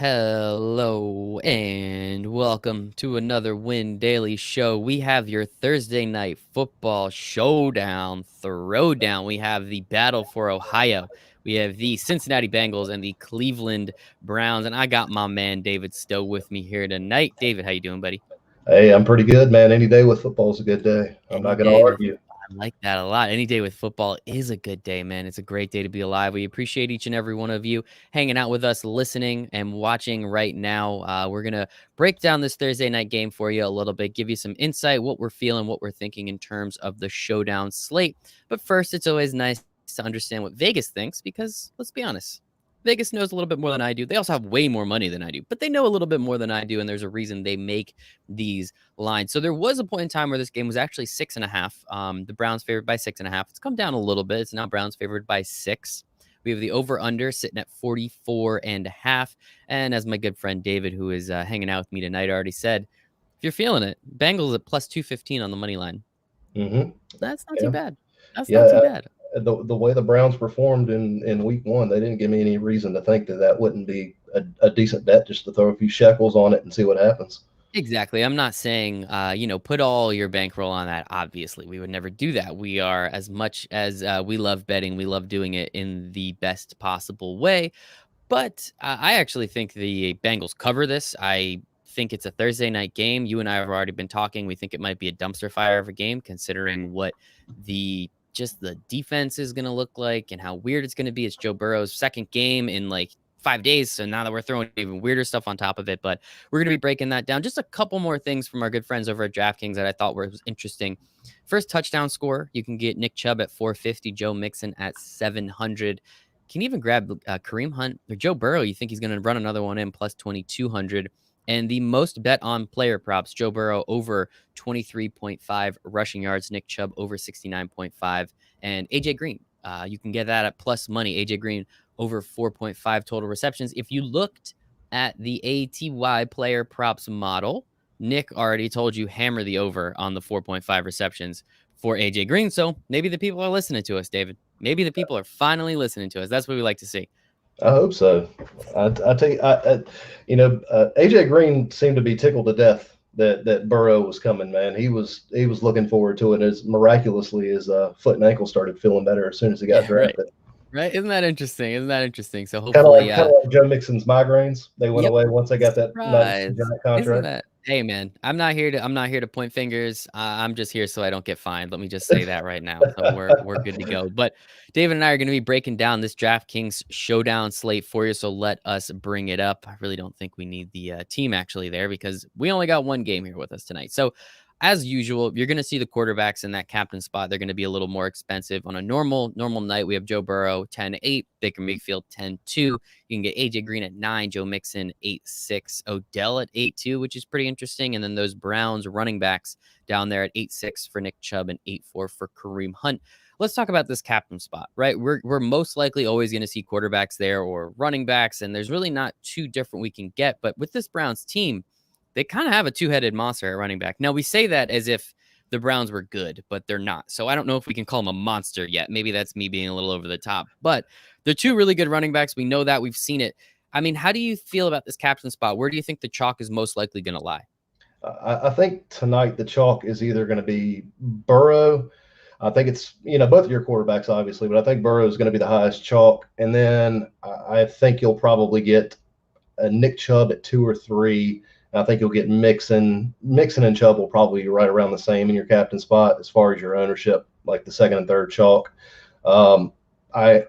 Hello and welcome to another Win Daily Show. We have your Thursday night football showdown, throwdown. We have the battle for Ohio. We have the Cincinnati Bengals and the Cleveland Browns. And I got my man David Stowe with me here tonight. David, how you doing, buddy? Hey, I'm pretty good, man. Any day with football is a good day. I'm Any not going to day with argue. I like that a lot. Any day with football is a good day, man. It's a great day to be alive. We appreciate each and every one of you hanging out with us, listening and watching right now. We're going to break down this Thursday night game for you a little bit, give you some insight, what we're feeling, what we're thinking in terms of the showdown slate. But first, it's always nice to understand what Vegas thinks because let's be honest, Vegas knows a little bit more than I do. They also have way more money than I do, but they know a little bit more than I do. And there's a reason they make these line. So there was a point in time where this game was actually 6.5. The Browns favored by 6.5. It's come down a little bit. It's now Browns favored by 6. We have the over-under sitting at 44.5. And as my good friend David, who is hanging out with me tonight, already said, if you're feeling it, Bengals at plus 215 on the money line. Mm-hmm. That's not too Yeah, bad. That's yeah. not too bad. The way the Browns performed in week one, they didn't give me any reason to think that wouldn't be a decent bet just to throw a few shekels on it and see what happens. Exactly. I'm not saying, put all your bankroll on that. Obviously, we would never do that. We are, as much as we love betting, we love doing it in the best possible way. But I actually think the Bengals cover this. I think it's a Thursday night game. You and I have already been talking. We think it might be a dumpster fire of a game, considering what the defense is going to look like and how weird it's going to be. It's Joe Burrow's second game in like 5 days. So now that we're throwing even weirder stuff on top of it, but we're going to be breaking that down. Just a couple more things from our good friends over at DraftKings that I thought was interesting. First touchdown score, you can get Nick Chubb at 450, Joe Mixon at 700. Can you even grab Kareem Hunt or Joe Burrow? You think he's going to run another one in plus 2,200. And the most bet on player props, Joe Burrow over 23.5 rushing yards, Nick Chubb over 69.5, and AJ Green. You can get that at plus money. AJ Green over 4.5 total receptions. If you looked at the ATY player props model, Nick already told you hammer the over on the 4.5 receptions for AJ Green. So maybe the people are listening to us, David. Maybe the people are finally listening to us. That's what we like to see. I hope so. I tell you, AJ Green seemed to be tickled to death that Burrow was coming. Man, he was looking forward to it. As miraculously his foot and ankle started feeling better as soon as he got Yeah, right. drafted. Right? Isn't that interesting? Isn't that interesting? So Kind of hopefully, like kind of like Joe Mixon's migraines. They went yep. away once they got that nice Surprise. giant Isn't contract. that? Hey man, I'm not here to point fingers. I'm just here so I don't get fined. Let me just say that right now. So we're good to go. But David and I are going to be breaking down this DraftKings showdown slate for you. So let us bring it up. I really don't think we need the team actually there because we only got one game here with us tonight. So as usual, you're going to see the quarterbacks in that captain spot. They're going to be a little more expensive on a normal night. We have Joe Burrow 10-8, Baker Mayfield 10-2. You can get AJ Green at 9, Joe Mixon 8-6, Odell at 8-2, which is pretty interesting. And then those Browns running backs down there at 8-6 for Nick Chubb and 8-4 for Kareem Hunt. Let's talk about this captain spot, right? We're most likely always going to see quarterbacks there or running backs, and there's really not too different we can get. But with this Browns team, they kind of have a two-headed monster at running back. Now, we say that as if the Browns were good, but they're not. So I don't know if we can call them a monster yet. Maybe that's me being a little over the top. But they're two really good running backs. We know that. We've seen it. I mean, how do you feel about this captain spot? Where do you think the chalk is most likely going to lie? I think tonight the chalk is either going to be Burrow. I think it's both of your quarterbacks obviously, but I think Burrow is going to be the highest chalk, and then I think you'll probably get a Nick Chubb at 2 or 3. I think you'll get Mixon and Chubb will probably be right around the same in your captain spot as far as your ownership, like the second and third chalk. I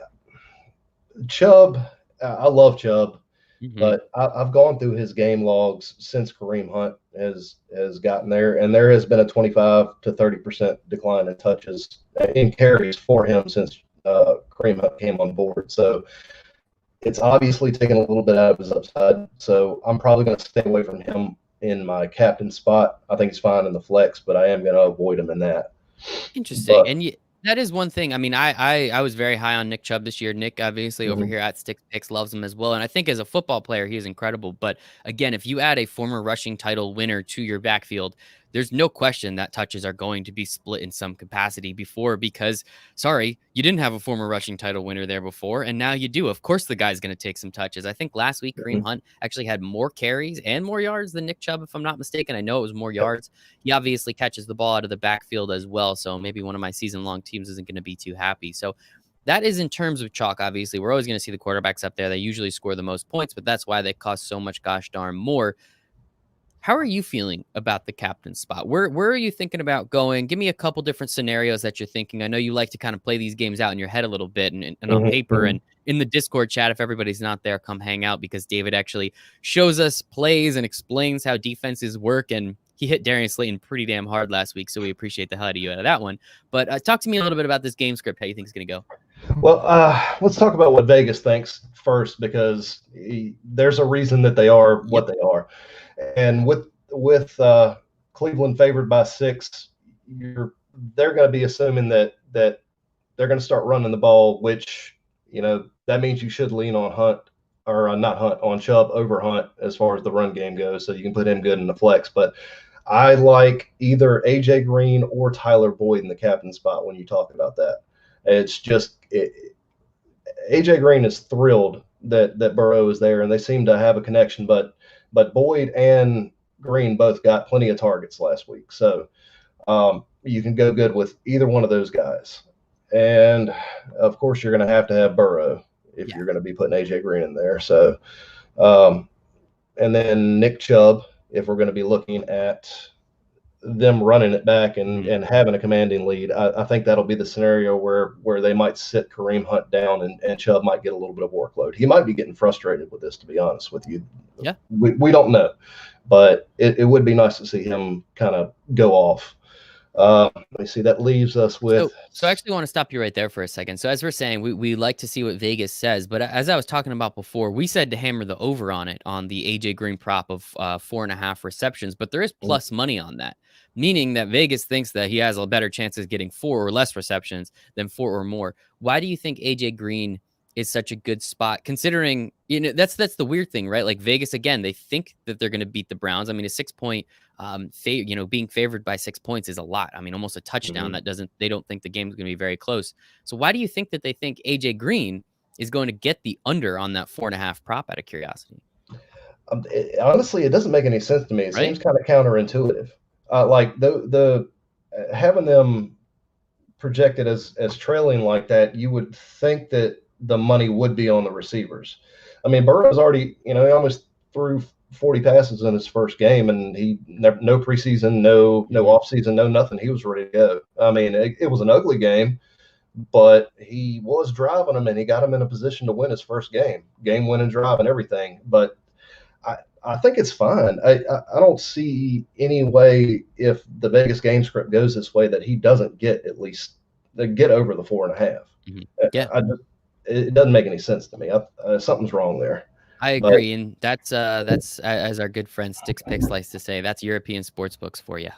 Chubb, I love Chubb. But I've gone through his game logs since Kareem Hunt has gotten there, and there has been a 25 to 30% decline in touches in carries for him since Kareem Hunt came on board. So it's obviously taken a little bit out of his upside. So I'm probably going to stay away from him in my captain spot. I think he's fine in the flex, but I am going to avoid him in that. Interesting. But And that is one thing. I mean, I was very high on Nick Chubb this year. Nick, obviously, over mhm. here at Sticks Picks loves him as well. And I think as a football player, he is incredible. But again, if you add a former rushing title winner to your backfield, there's no question that touches are going to be split in some capacity before because, sorry, you didn't have a former rushing title winner there before, and now you do. Of course, the guy's going to take some touches. I think last week Kareem Mhm. Hunt actually had more carries and more yards than Nick Chubb, if I'm not mistaken. I know it was more yards. He obviously catches the ball out of the backfield as well, so maybe one of my season-long teams isn't going to be too happy. So that is in terms of chalk, obviously. We're always going to see the quarterbacks up there. They usually score the most points, but that's why they cost so much gosh darn more. How are you feeling about the captain spot? Where are you thinking about going? Give me a couple different scenarios that you're thinking. I know you like to kind of play these games out in your head a little bit and on Mhm, paper mhm. and in the Discord chat. If everybody's not there, come hang out because David actually shows us plays and explains how defenses work. And he hit Darius Slayton pretty damn hard last week, so we appreciate the hell out of you out of that one. But talk to me a little bit about this game script. How you think it's going to go? Well, let's talk about what Vegas thinks first, because there's a reason that they are Yep. what they are. And with Cleveland favored by 6, they're going to be assuming that they're going to start running the ball, which that means you should lean on Hunt, or not Hunt, on Chubb over Hunt as far as the run game goes, so you can put him good in the flex. But I like either AJ Green or Tyler Boyd in the captain spot when you talk about that. It's just AJ Green is thrilled that Burrow is there, and they seem to have a connection. But Boyd and Green both got plenty of targets last week, so you can go good with either one of those guys. And of course, you're going to have Burrow if Yeah. you're going to be putting AJ Green in there. So, um, and then Nick Chubb, if we're going to be looking at them running it back and, Mhm. and having a commanding lead, I think that'll be the scenario where they might sit Kareem Hunt down and Chubb might get a little bit of workload. He might be getting frustrated with this, to be honest with you. Yeah. We don't know, but it would be nice to see him kind of go off. Let me see. That leaves us with. So I actually want to stop you right there for a second. So as we're saying, we like to see what Vegas says, but as I was talking about before, we said to hammer the over on it on the AJ Green prop of 4.5 receptions, but there is plus money on that, meaning that Vegas thinks that he has a better chance of getting 4 or less receptions than 4 or more. Why do you think AJ Green is such a good spot, considering that's the weird thing, right? Like Vegas, again, they think that they're going to beat the Browns. I mean, a 6-point being favored by 6 points is a lot. I mean, almost a touchdown. Mhm. They don't think the game's going to be very close. So why do you think that they think AJ Green is going to get the under on that 4.5 prop out of curiosity? Honestly, it doesn't make any sense to me. It Right? seems kind of counterintuitive. Like the having them projected as trailing like that, you would think that the money would be on the receivers. I mean, Burrow's already, he almost threw 40 passes in his first game, and he never, no preseason, no Hmm. offseason, no nothing. He was ready to go. I mean, it was an ugly game, but he was driving them, and he got them in a position to win his first game winning drive and everything. But I think it's fine. I don't see any way, if the Vegas game script goes this way, that he doesn't get at least get over the 4.5. Hmm. I, Yeah. I just, it doesn't make any sense to me. Something's wrong there. I But agree, and that's as our good friend Sticks Picks likes to say, that's European sports books for you.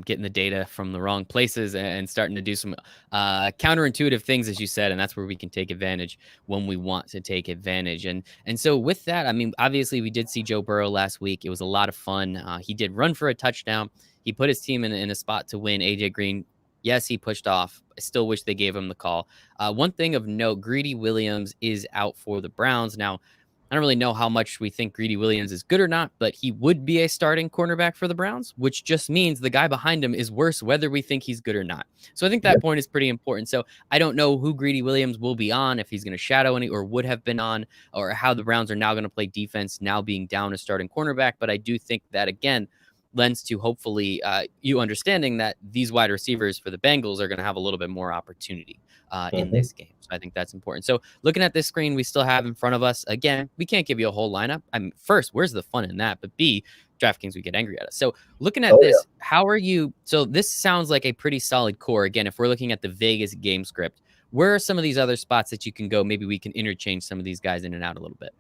Getting the data from the wrong places and starting to do some counterintuitive things, as you said, and that's where we can take advantage when we want to take advantage. And so with that, I mean, obviously we did see Joe Burrow last week. It was a lot of fun. He did run for a touchdown. He put his team in a spot to win. AJ Green, yes, he pushed off. I still wish they gave him the call. One thing of note: Greedy Williams is out for the Browns now. I don't really know how much we think Greedy Williams is good or not, but he would be a starting cornerback for the Browns, which just means the guy behind him is worse, whether we think he's good or not. So I think yeah. that point is pretty important. So I don't know who Greedy Williams will be on, if he's going to shadow any or would have been on, or how the Browns are now going to play defense, now being down a starting cornerback. But I do think that, again, lends to hopefully you understanding that these wide receivers for the Bengals are going to have a little bit more opportunity in Mhm. this game. So I think that's important. So looking at this screen we still have in front of us, again, we can't give you a whole lineup. I mean, first, where's the fun in that? But B, DraftKings would get angry at us. So looking at Oh yeah. this, how are you? So this sounds like a pretty solid core. Again, if we're looking at the Vegas game script, where are some of these other spots that you can go? Maybe we can interchange some of these guys in and out a little bit.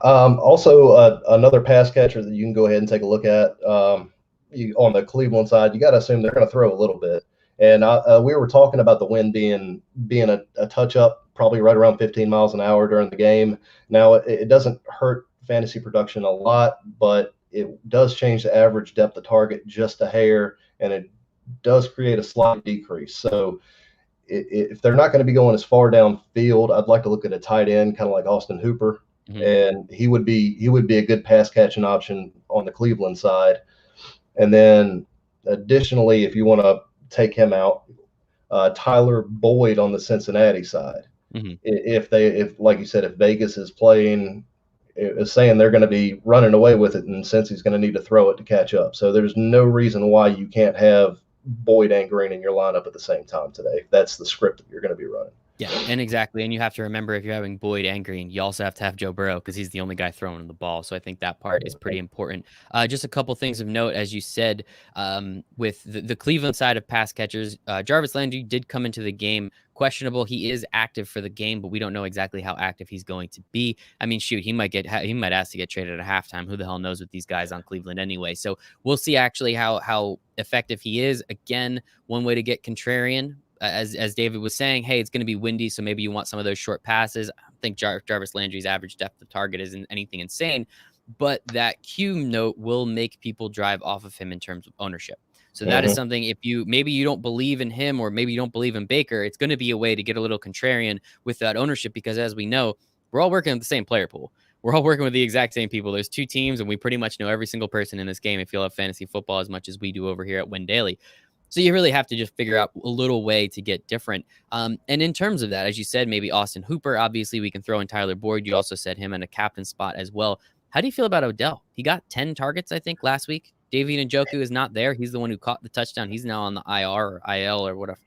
Also, another pass catcher that you can go ahead and take a look at, on the Cleveland side, you got to assume they're going to throw a little bit. And we were talking about the wind being a touch up, probably right around 15 miles an hour during the game. Now, it doesn't hurt fantasy production a lot, but it does change the average depth of target just a hair, and it does create a slight decrease. So if they're not going to be going as far downfield, I'd like to look at a tight end, kind of like Austin Hooper, Mhm. and he would be a good pass catching option on the Cleveland side. And then additionally, if you want to take him out, Tyler Boyd on the Cincinnati side. Mhm. If like you said, if Vegas is playing, is saying they're going to be running away with it, and since he's going to need to throw it to catch up, so there's no reason why you can't have Boyd and Green in your lineup at the same time today. If that's the script that you're going to be running. Yeah, and exactly, and you have to remember if you're having Boyd and Green, you also have to have Joe Burrow because he's the only guy throwing the ball. So I think that part is pretty important. Just a couple things of note, as you said, with the Cleveland side of pass catchers, Jarvis Landry did come into the game questionable. He is active for the game, but we don't know exactly how active he's going to be. I mean, shoot, he might ask to get traded at halftime. Who the hell knows with these guys on Cleveland anyway? So we'll see actually how effective he is. Again, one way to get contrarian, as David was saying, hey, it's going to be windy, so maybe you want some of those short passes. I don't think Jarvis Landry's average depth of target isn't anything insane, but that Q note will make people drive off of him in terms of ownership. So that is something, if maybe you don't believe in him, or maybe you don't believe in Baker, it's going to be a way to get a little contrarian with that ownership, because as we know, we're all working with the same player pool. We're all working with the exact same people. There's two teams, and we pretty much know every single person in this game if you love fantasy football as much as we do over here at Win Daily. So you really have to just figure out a little way to get different. And in terms of that, as you said, maybe Austin Hooper, obviously we can throw in Tyler Boyd. You also said him in a captain spot as well. How do you feel about Odell? He got 10 targets, I think, last week. David Njoku is not there. He's the one who caught the touchdown. He's now on the IR or IL or whatever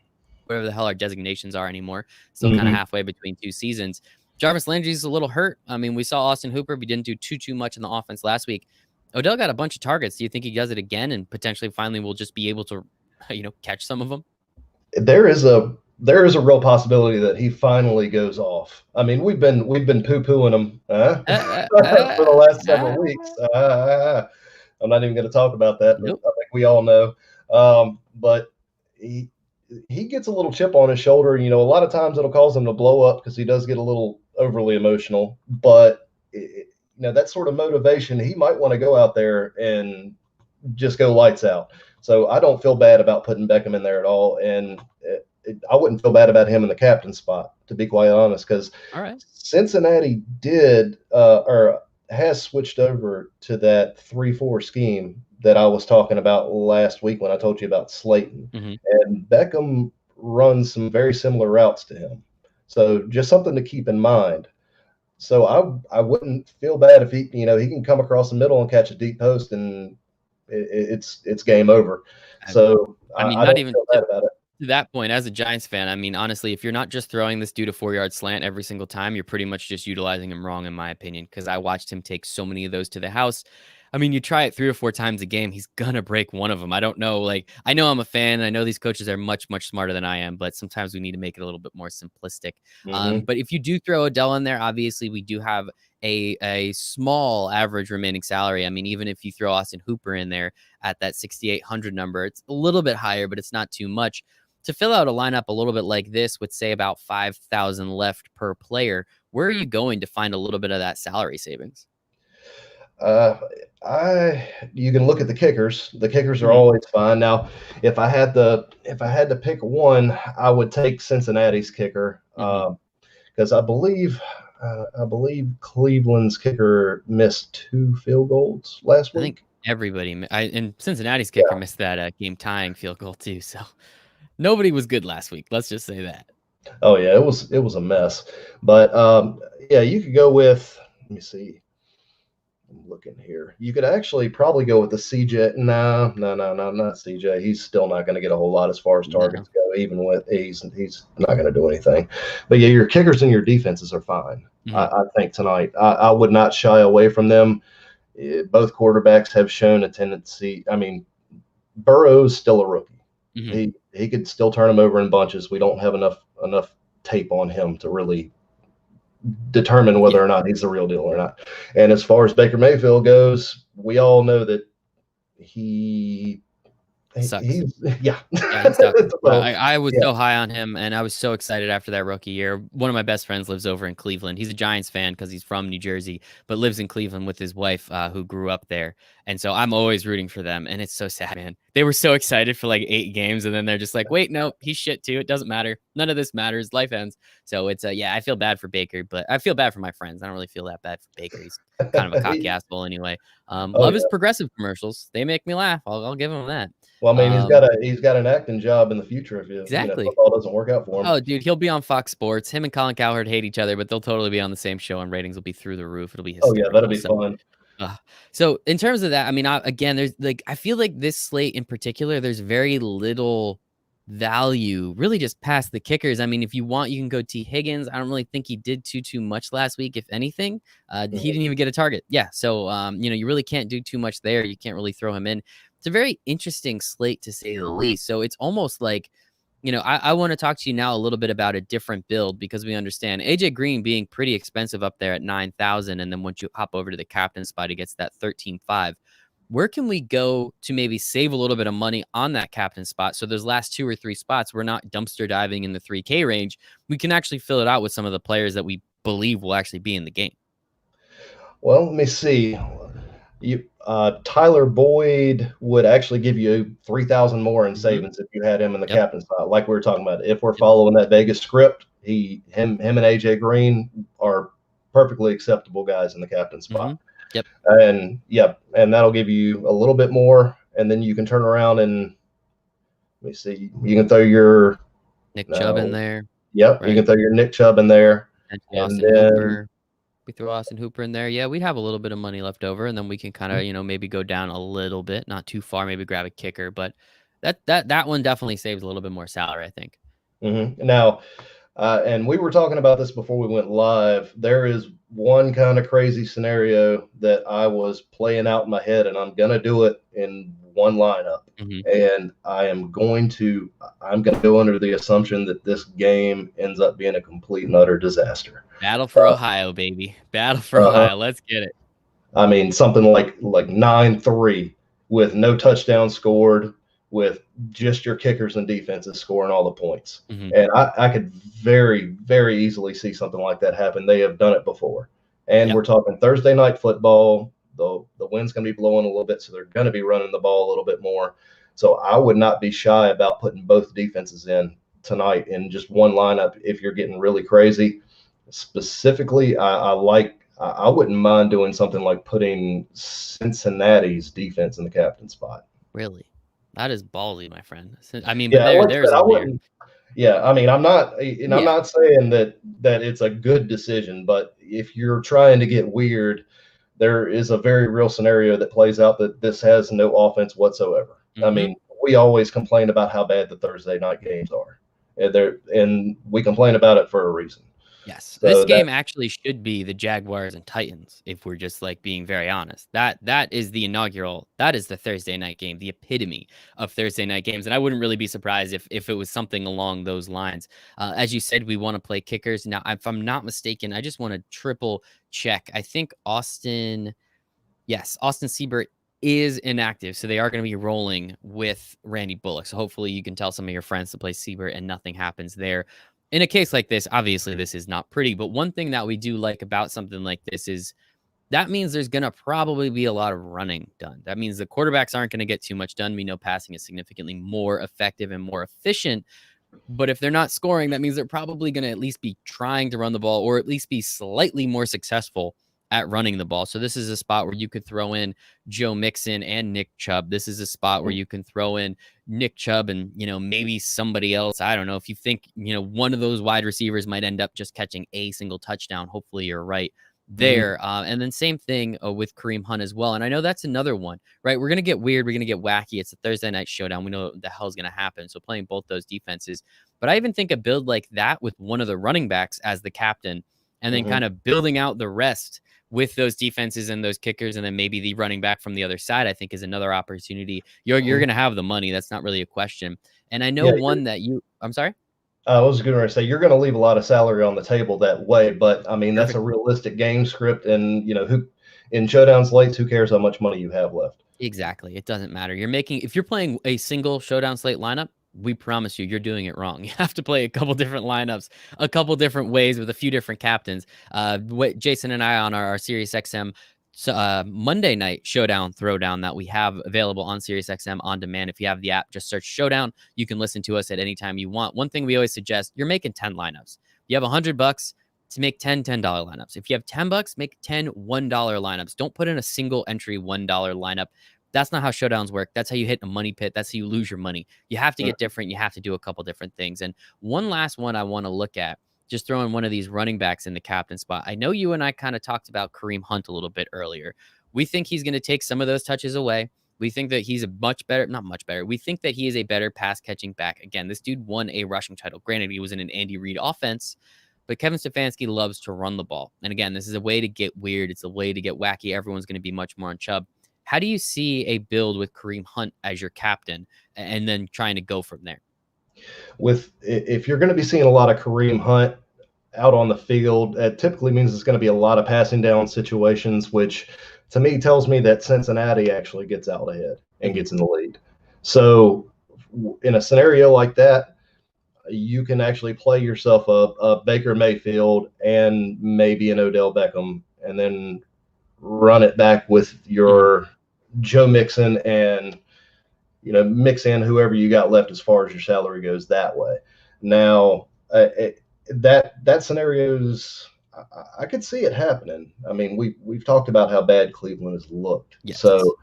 the hell our designations are anymore. Still kind of Mm-hmm. halfway between two seasons. Jarvis Landry's a little hurt. I mean, we saw Austin Hooper, but didn't do too much in the offense last week. Odell got a bunch of targets. Do you think he does it again and potentially finally will just be able to catch some of them? There is a real possibility that he finally goes off. I mean, we've been poo-pooing him for the last several weeks. I'm not even going to talk about that, but Nope. I think we all know. But he gets a little chip on his shoulder. A lot of times it'll cause him to blow up because he does get a little overly emotional. But that sort of motivation, he might want to go out there and just go lights out. So I don't feel bad about putting Beckham in there at all, and I wouldn't feel bad about him in the captain spot, to be quite honest, because Cincinnati did or has switched over to that 3-4 scheme that I was talking about last week when I told you about Slayton. Mm-hmm. And Beckham runs some very similar routes to him. So just something to keep in mind. So I wouldn't feel bad if he can come across the middle and catch a deep post, and it's game over. So I mean, I not don't even feel bad about it. to that point, as a Giants fan, I mean, honestly, if you're not just throwing this dude a 4-yard slant every single time, you're pretty much just utilizing him wrong, in my opinion, because I watched him take so many of those to the house. I mean, you try it 3 or 4 times a game, he's gonna break one of them. I don't know. I know I'm a fan, and I know these coaches are much, much smarter than I am, but sometimes we need to make it a little bit more simplistic. Mm-hmm. But if you do throw Odell in there, obviously we do have a small average remaining salary. I mean, even if you throw Austin Hooper in there at that 6,800 number, it's a little bit higher, but it's not too much. To fill out a lineup a little bit like this with, say, about 5,000 left per player, where are you going to find a little bit of that salary savings? You can look at the kickers. The kickers are Mhm. always fine. Now, if I had to pick one, I would take Cincinnati's kicker Mhm. because I believe Cleveland's kicker missed 2 field goals last I think week. everybody, and Cincinnati's kicker Yeah. missed that game tying field goal too. So nobody was good last week. Let's just say that. Oh yeah, it was a mess. But yeah, you could go with. Let me see. I'm looking here. You could actually probably go with the CJ. No, no, no, no, not CJ. He's still not going to get a whole lot as far as No. targets go. Even with he's not going to do anything. But yeah, your kickers and your defenses are fine. Mhm. I think tonight. I would not shy away from them. Both quarterbacks have shown a tendency. I mean, Burrow's still a rookie. Mhm. He could still turn them over in bunches. We don't have enough tape on him to really determine Yeah. whether or not he's the real deal or not. And as far as Baker Mayfield goes, we all know that he Sucks. he's yeah. Yeah, he sucks. So I was yeah. so high on him, and I was so excited after that rookie year. One of my best friends lives over in Cleveland. He's a Giants fan because he's from New Jersey, but lives in Cleveland with his wife, who grew up there. And so I'm always rooting for them, and it's so sad, man. They were so excited for like 8 games, and then they're just like, "Wait, no, he's shit too. It doesn't matter. None of this matters. Life ends." So it's yeah, I feel bad for Baker, but I feel bad for my friends. I don't really feel that bad for Baker. He's kind of a cocky asshole anyway. Oh Love his yeah. progressive commercials. They make me laugh. I'll give him that. Well, I mean, Um, he's got an acting job in the future if exactly. football doesn't work out for him. Oh, dude, he'll be on Fox Sports. Him and Colin Cowherd hate each other, but they'll totally be on the same show, and ratings will be through the roof. It'll be Oh yeah, that'll hysterical. be So, fun. uh, so in terms of that, I mean, again, there's like I feel like this slate in particular, there's very little value, really, just past the kickers. I mean, if you want, you can go T. Higgins. I don't really think he did too much last week. If anything, he Mhm. didn't even get a target. Yeah, so you really can't do too much there. You can't really throw him in. It's a very interesting slate to say the least. So it's almost like I want to talk to you now a little bit about a different build because we understand AJ Green being pretty expensive up there at 9,000. And then once you hop over to the captain spot, he gets that 13.5. Where can we go to maybe save a little bit of money on that captain spot? So those last 2 or 3 spots, we're not dumpster diving in the 3K range. We can actually fill it out with some of the players that we believe will actually be in the game. Well, let me see. Tyler Boyd would actually give you 3,000 more in Hmm. savings if you had him in the Yep. captain spot, like we were talking about. If we're Yep. following that Vegas script, him and AJ Green are perfectly acceptable guys in the captain Hmm. spot. Yep. And yep, and that'll give you a little bit more, and then you can turn around and let me see. You can throw your Nick Chubb in no, there, yep, you right? can throw your Nick Chubb in there, Potentially and Austin then Hooper. We throw Austin Hooper in there. Yeah, we'd have a little bit of money left over, and then we can kind of, maybe go down a little bit, not too far, maybe grab a kicker, but that one definitely saves a little bit more salary, I think. now, and we were talking about this before we went live. There is one kind of crazy scenario that I was playing out in my head, and I'm gonna do it in one lineup. Hmm. And I'm gonna go under the assumption that this game ends up being a complete and utter disaster. Battle for Ohio, baby. Battle for Uh-huh. Ohio. Let's get it. I mean, something like 9-3 with no touchdown scored, with just your kickers and defenses scoring all the points. Hmm. And I could very, very easily see something like that happen. They have done it before. And Yep. we're talking Thursday night football. The wind's going to be blowing a little bit, so they're going to be running the ball a little bit more. So I would not be shy about putting both defenses in tonight in just one lineup if you're getting really crazy. Specifically, I wouldn't mind doing something like putting Cincinnati's defense in the captain spot. Really. That is ballsy, my friend. I mean, but Yeah, like I there's said, a I layer. wouldn't. Yeah, I mean, I'm Yeah. not saying that it's a good decision, but if you're trying to get weird, there is a very real scenario that plays out that this has no offense whatsoever. I Hmm. mean, we always complain about how bad the Thursday night games are, and we complain about it for a reason. Yes, this So that game actually should be the Jaguars and Titans, if we're just like being very honest. That is the inaugural. That is the Thursday night game, the epitome of Thursday night games. And I wouldn't really be surprised if it was something along those lines. As you said, we want to play kickers. Now, if I'm not mistaken, I just want to triple check. I think Austin Siebert is inactive, so they are going to be rolling with Randy Bullock. So hopefully you can tell some of your friends to play Siebert and nothing happens there. In a case like this, obviously this is not pretty, but one thing that we do like about something like this is that means there's going to probably be a lot of running done. That means the quarterbacks aren't going to get too much done. We know passing is significantly more effective and more efficient. But if they're not scoring, that means they're probably going to at least be trying to run the ball or at least be slightly more successful at running the ball. So this is a spot where you could throw in Joe Mixon and Nick Chubb. This is a spot where you can throw in Nick Chubb and, maybe somebody else. I don't know. If you think, one of those wide receivers might end up just catching a single touchdown, hopefully you're right mhm, there. And then same thing with Kareem Hunt as well. And I know that's another one, right? We're going to get weird. We're going to get wacky. It's a Thursday night showdown. We know what the hell's going to happen. So playing both those defenses. But I even think a build like that with one of the running backs as the captain and then mhm, kind of building out the rest with those defenses and those kickers and then maybe the running back from the other side, I think is another opportunity. You're mhm. going to have the money. That's not really a question. And I know Yeah, one that I'm sorry. I was going to say you're going to leave a lot of salary on the table that way, but I mean that's a Perfect. realistic game script, and In Showdown slates, who cares how much money you have left? Exactly. It doesn't matter. If you're playing a single Showdown slate lineup, we promise you're doing it wrong. You have to play a couple different lineups, a couple different ways with a few different captains. What Jason and I on our Sirius XM Monday night Showdown Throwdown that we have available on Sirius XM on demand. If you have the app, just search Showdown. You can listen to us at any time you want. One thing we always suggest, you're making 10 lineups. You have $100 to make 10 $10 lineups. If you have $10, make 10 $1 lineups. Don't put in a single entry $1 lineup. That's not how showdowns work. That's how you hit a money pit. That's how you lose your money. You have to get different. You have to do a couple different things. And one last one I want to look at, just throwing one of these running backs in the captain spot. I know you and I kind of talked about Kareem Hunt a little bit earlier. We think he's going to take some of those touches away. We think that he's a not much better. We think that he is a better pass catching back. Again, this dude won a rushing title. Granted, he was in an Andy Reid offense, but Kevin Stefanski loves to run the ball. And again, this is a way to get weird. It's a way to get wacky. Everyone's going to be much more on Chubb. How do you see a build with Kareem Hunt as your captain and then trying to go from there? If you're going to be seeing a lot of Kareem Hunt out on the field, it typically means it's going to be a lot of passing down situations, which to me tells me that Cincinnati actually gets out ahead and gets in the lead. So in a scenario like that, you can actually play yourself a Baker Mayfield and maybe an Odell Beckham, and then run it back with your Joe Mixon and mix in whoever you got left as far as your salary goes that way. Now that scenario's I could see it happening. I mean, we've talked about how bad Cleveland has looked, yes. So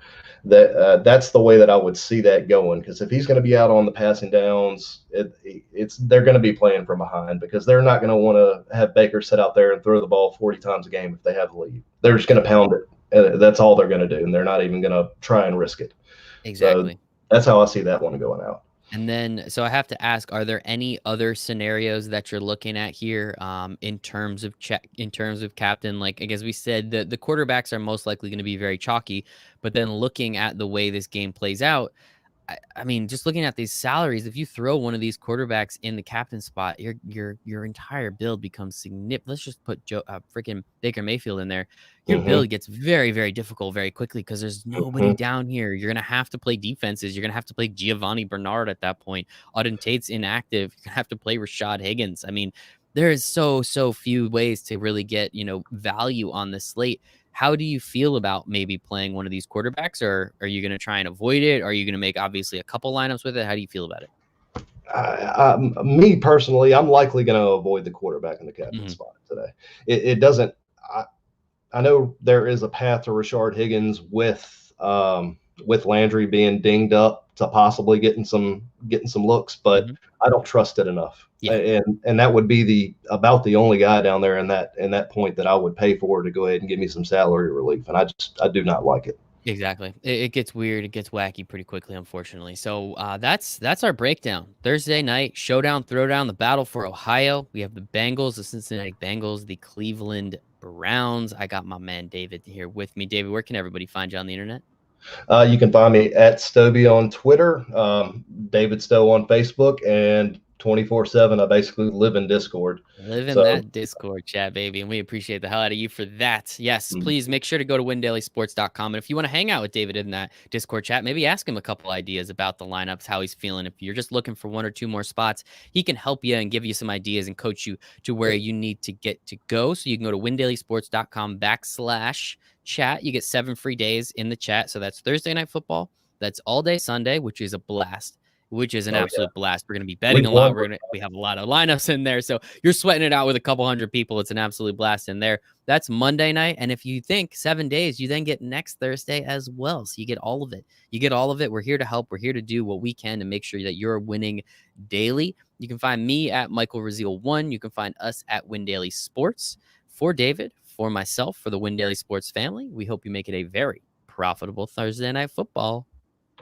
that's the way that I would see that going. Because if he's going to be out on the passing downs, they're going to be playing from behind because they're not going to want to have Baker sit out there and throw the ball 40 times a game if they have the lead. They're just going to pound it. That's all they're going to do, and they're not even going to try and risk it. Exactly. So that's how I see that one going out. And then, so I have to ask, are there any other scenarios that you're looking at here in terms of captain? Like, I guess we said that the quarterbacks are most likely going to be very chalky, but then looking at the way this game plays out, I mean, just looking at these salaries, if you throw one of these quarterbacks in the captain spot, your entire build becomes significant. Let's just put freaking Baker Mayfield in there. Your build gets very, very difficult very quickly because there's nobody down here. You're gonna have to play defenses. You're gonna have to play Giovanni Bernard at that point. Auden Tate's inactive. You're gonna have to play Rashad Higgins. I mean, there is so few ways to really get value on this slate. How do you feel about maybe playing one of these quarterbacks, or are you going to try and avoid it? Are you going to make obviously a couple lineups with it? How do you feel about it? Me personally, I'm likely going to avoid the quarterback in the captain spot today. It doesn't. I know there is a path to Rashard Higgins with Landry being dinged up to possibly getting some looks, but I don't trust it enough. Yeah. And that would be about the only guy down there in that point that I would pay for to go ahead and give me some salary relief. And I do not like it. Exactly. It gets weird. It gets wacky pretty quickly, unfortunately. So that's our breakdown. Thursday night, Showdown, Throwdown, the battle for Ohio. We have the Bengals, the Cincinnati Bengals, the Cleveland Browns. I got my man David here with me. David, where can everybody find you on the internet? You can find me at Stobie on Twitter, David Stowe on Facebook, and 24/7. I basically live in Discord. Live in that Discord chat, baby, and we appreciate the hell out of you for that. Yes, please make sure to go to windailysports.com. And if you want to hang out with David in that Discord chat, maybe ask him a couple ideas about the lineups, how he's feeling. If you're just looking for one or two more spots, he can help you and give you some ideas and coach you to where you need to get to go. So you can go to windailysports.com/chat. You get 7 free days in the chat. So that's Thursday Night Football. That's all day Sunday, which is a blast. Which is an absolute blast. We're going to be betting a lot. We have a lot of lineups in there. So you're sweating it out with a couple hundred people. It's an absolute blast in there. That's Monday night. And if you think 7 days, you then get next Thursday as well. So you get all of it. We're here to help. We're here to do what we can to make sure that you're winning daily. You can find me at Michael Raziel 1. You can find us at Win Daily Sports. For David, for myself, for the Win Daily Sports family, we hope you make it a very profitable Thursday Night Football.